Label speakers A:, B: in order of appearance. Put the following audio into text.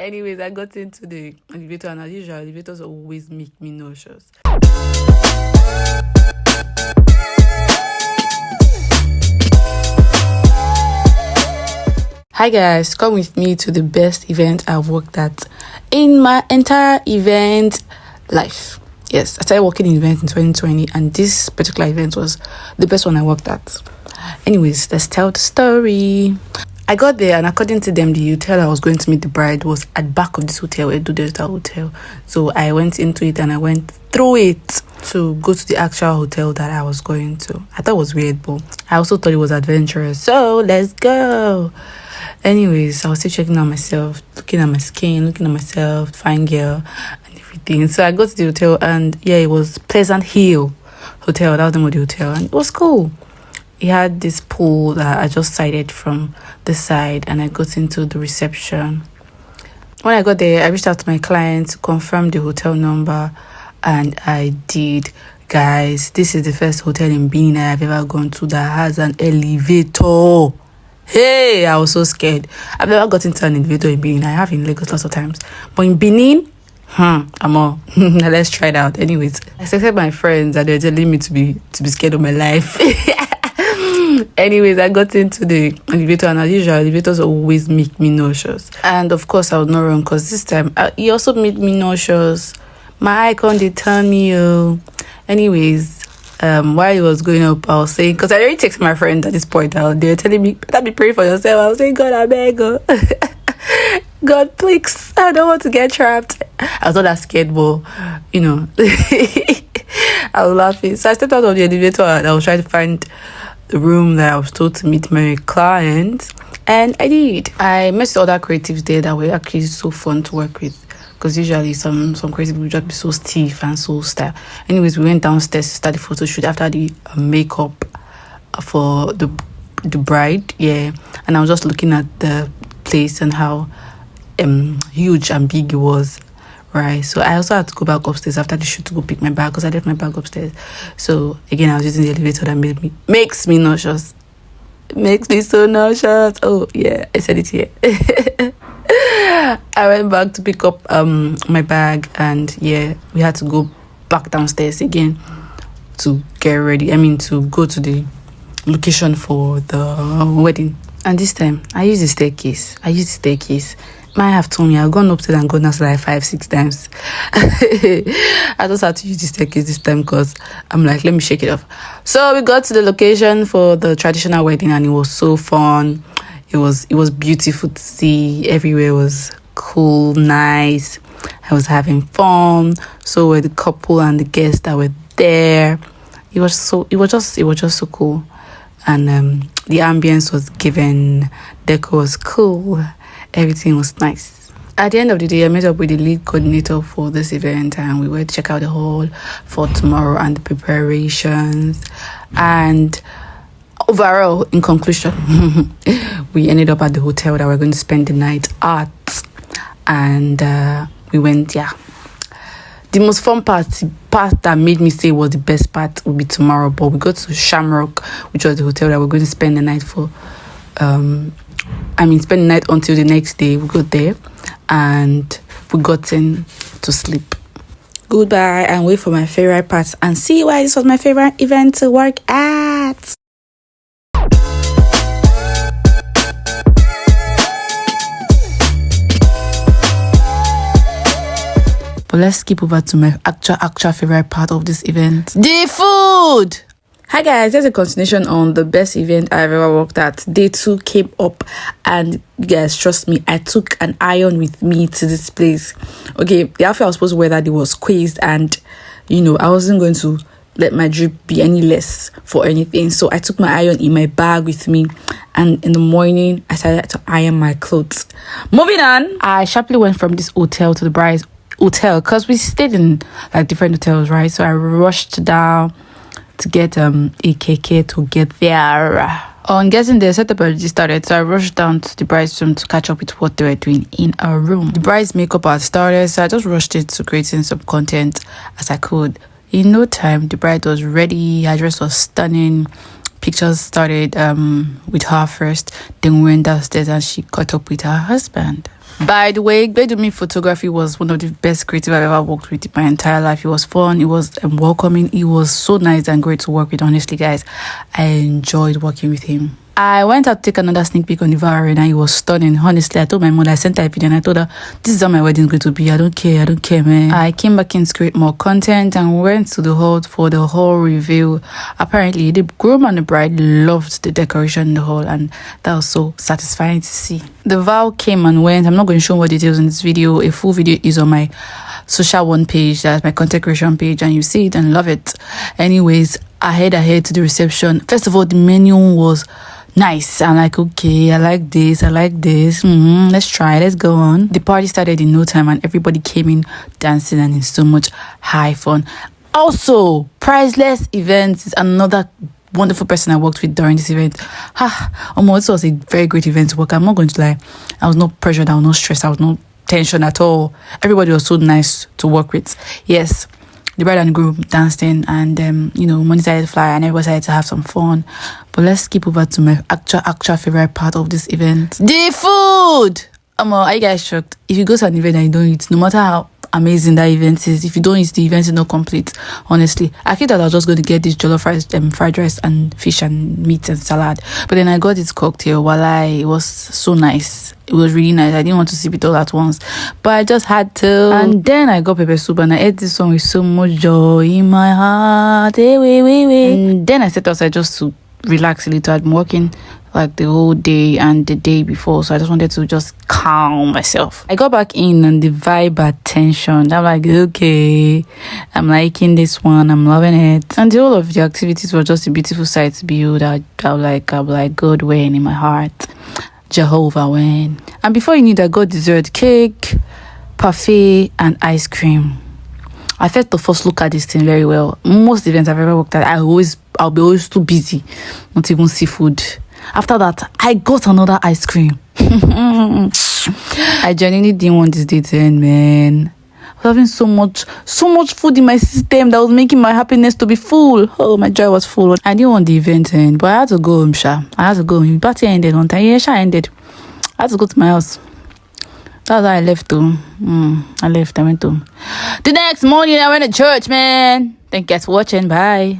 A: Anyways, I got into the elevator, and as usual, elevators always make me nauseous. Hi guys, come with me to the best event I've worked at in my entire event life. Yes, I started working in events in 2020, and this particular event was the best one I worked at. Anyways, let's tell the story. I got there, and according to them, the hotel I was going to meet the bride was at the back of this hotel, Edo Delta Hotel. So I went into it and I went through it to go to the actual hotel that I was going to. I thought it was weird, but I also thought it was adventurous. So let's go. Anyways, I was still checking out myself, looking at my skin, looking at myself, fine girl, and everything. So I got to the hotel, and yeah, it was Pleasant Hill Hotel. That was the name of the hotel, and it was cool. It had this pool that I just sighted from the side, and I got into the reception. When I got there, I reached out to my client to confirm the hotel number, and I did. Guys, this is the first hotel in Benin I've ever gone to that has an elevator. Hey, I was so scared. I've never got into an elevator in Benin. I have in Lagos lots of times, but in Benin, I'm all. Let's try it out. Anyways, I expected my friends and they're telling me to be scared of my life. Anyways, I got into the elevator, and as usual, elevators always make me nauseous. And of course, I was not wrong, because this time he also made me nauseous. My icon did turn me. Anyways, while he was going up, I was saying, because I already texted my friend at this point, they were telling me, better be praying for yourself. I was saying, God, I beg you. God, please, I don't want to get trapped. I was not that scared, but I was laughing. So I stepped out of the elevator, and I was trying to find the room that I was told to meet my client, and I did. I met with other creatives there that were actually so fun to work with, because usually some creative people just be so stiff and so style. Anyways, we went downstairs to start the photo shoot after the makeup for the bride, yeah. And I was just looking at the place and how huge and big it was, right? So I also had to go back upstairs after the shoot to go pick my bag, because I left my bag upstairs. So again, I was using the elevator that makes me nauseous. It makes me so nauseous. Oh yeah, I said it here. I went back to pick up my bag, and yeah, we had to go back downstairs again to get ready. To go to the location for the wedding. And this time I used the staircase. Might have told me I've gone upstairs and gone downstairs like 5-6 times. I just had to use the staircase this time, because I'm like, let me shake it off. So we got to the location for the traditional wedding, and it was so fun. It was beautiful to see. Everywhere was cool, nice. I was having fun. So were the couple and the guests that were there. It was just so cool. And the ambience was given. Decor was cool. Everything was nice. At the end of the day, I met up with the lead coordinator for this event, and we went to check out the hall for tomorrow and the preparations. And overall, in conclusion, we ended up at the hotel that we're going to spend the night at. And we went, The most fun part that made me say was the best part would be tomorrow, but we got to Shamrock, which was the hotel that we're going to spend the night for. Spend the night until the next day. We got there and we got in to sleep. Goodbye, and wait for my favorite part and see why this was my favorite event to work at. But let's skip over to my actual favorite part of this event. The food! Hi guys, there's a continuation on the best event I've ever worked at. Day 2 came up, and you guys, trust me, I took an iron with me to this place. Okay, the outfit I was supposed to wear that day was squeezed, and I wasn't going to let my drip be any less for anything. So I took my iron in my bag with me, and in the morning I started to iron my clothes. Moving on, I sharply went from this hotel to the bride's hotel, because we stayed in like different hotels, right? So I rushed down to get AKK to get there. On getting there, setup already started, so I rushed down to the bride's room to catch up with what they were doing in our room. The bride's makeup had started, so I just rushed into creating some content as I could. In no time, the bride was ready. Her dress was stunning. Pictures started with her first, then we went downstairs and she caught up with her husband. By the way, Bedouin photography was one of the best creative I've ever worked with in my entire life. It was fun, it was welcoming, it was so nice and great to work with. Honestly, guys, I enjoyed working with him. I went out to take another sneak peek on the VAR and it was stunning. Honestly, I told my mother, I sent her a video and I told her, this is how my wedding is going to be. I don't care, man. I came back in to create more content and went to the hall for the whole reveal. Apparently, the groom and the bride loved the decoration in the hall and that was so satisfying to see. The vow came and went. I'm not going to show more details in this video. A full video is on my social one page, that's my content creation page, and you see it and love it. Anyways, I head ahead to the reception. First of all, the menu was nice. I'm like, okay, I like this, let's try, let's go on. The party started in no time and everybody came in dancing and in so much high fun. Also, Priceless Events is another wonderful person I worked with during this event. This was a very great event to work. I'm not going to lie, I was not pressured, I was not stressed, I was not tension at all. Everybody was so nice to work with. Yes, the bride and groom dancing and money started to fly and everybody started to have some fun. But let's skip over to my actual favorite part of this event, the food. Are you guys shocked? If you go to an event and you don't eat, no matter how amazing that event is, if you don't eat, the event is not complete. Honestly, I thought I was just going to get this jollof rice, fried rice and fish and meat and salad, but then I got this cocktail. It was so nice. It was really nice. I didn't want to sip it all at once, but I just had to. And then I got pepper soup and I ate this one with so much joy in my heart. And then I sat outside just to relax a little. I'd been working like the whole day and the day before, so I just wanted to just calm myself. I got back in and the vibe had tension. I'm like, okay, I'm liking this one, I'm loving it. And the whole of the activities were just a beautiful sight to behold. I like, God when in my heart, Jehovah when. And before you knew that, I got dessert, cake, parfait and ice cream. I felt the first look at this thing very well. Most events I've ever worked at, I'll be always too busy, not even seafood. After that, I got another ice cream. I genuinely didn't want this day to end, man. I was having so much food in my system that was making my happiness to be full. Oh, my joy was full. I didn't want the event to end, but I had to go home, Sha. I had to go home. The party ended on time. Yeah, Sha ended. I had to go to my house. That's how I left home. I went home. The next morning, I went to church, man. Thank you guys for watching. Bye.